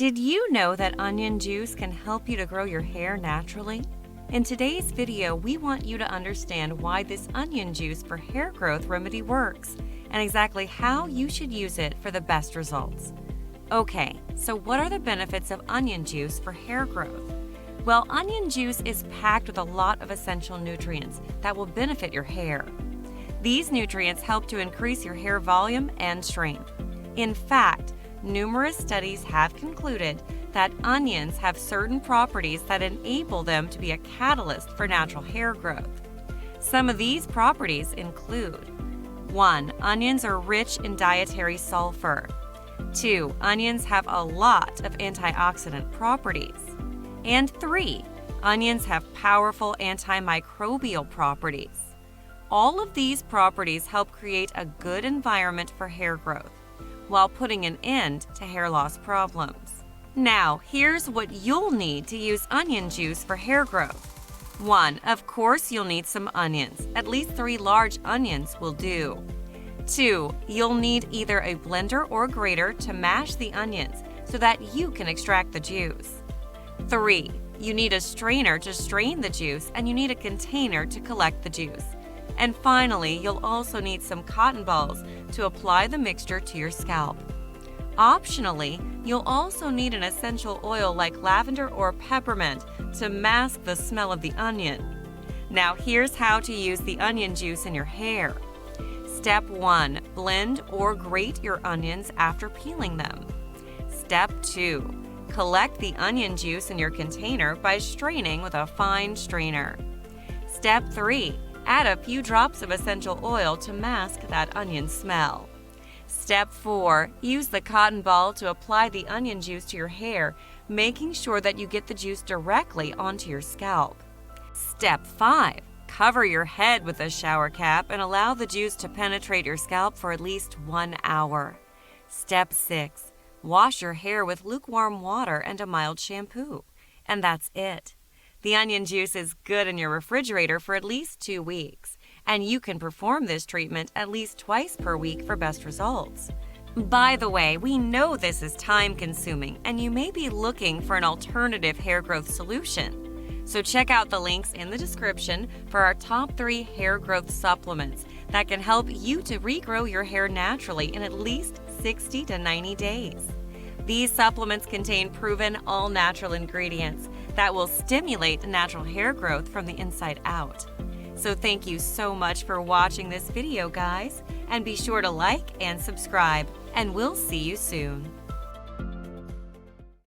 Did you know that onion juice can help you to grow your hair naturally? In today's video, we want you to understand why this onion juice for hair growth remedy works and exactly how you should use it for the best results. Okay, so what are the benefits of onion juice for hair growth? Well, onion juice is packed with a lot of essential nutrients that will benefit your hair. These nutrients help to increase your hair volume and strength. In fact, numerous studies have concluded that onions have certain properties that enable them to be a catalyst for natural hair growth. Some of these properties include: 1. Onions are rich in dietary sulfur. 2. Onions have a lot of antioxidant properties. And 3. Onions have powerful antimicrobial properties. All of these properties help create a good environment for hair growth, while putting an end to hair loss problems. Now, here's what you'll need to use onion juice for hair growth. 1. Of course, you'll need some onions. At least 3 large onions will do. 2. You'll need either a blender or grater to mash the onions so that you can extract the juice. 3. You need a strainer to strain the juice, and you need a container to collect the juice. And finally, you'll also need some cotton balls to apply the mixture to your scalp. Optionally, you'll also need an essential oil like lavender or peppermint to mask the smell of the onion. Now here's how to use the onion juice in your hair. Step 1. Blend or grate your onions after peeling them. Step 2. Collect the onion juice in your container by straining with a fine strainer. Step 3. Add a few drops of essential oil to mask that onion smell. Step 4. Use the cotton ball to apply the onion juice to your hair, making sure that you get the juice directly onto your scalp. Step 5. Cover your head with a shower cap and allow the juice to penetrate your scalp for at least 1 hour. Step 6. Wash your hair with lukewarm water and a mild shampoo. And that's it. The onion juice is good in your refrigerator for at least 2 weeks, and you can perform this treatment at least twice per week for best results. By the way, we know this is time-consuming, and you may be looking for an alternative hair growth solution. So check out the links in the description for our top 3 hair growth supplements that can help you to regrow your hair naturally in at least 60 to 90 days. These supplements contain proven all-natural ingredients that will stimulate natural hair growth from the inside out. So thank you so much for watching this video, guys, and be sure to like and subscribe, and we'll see you soon.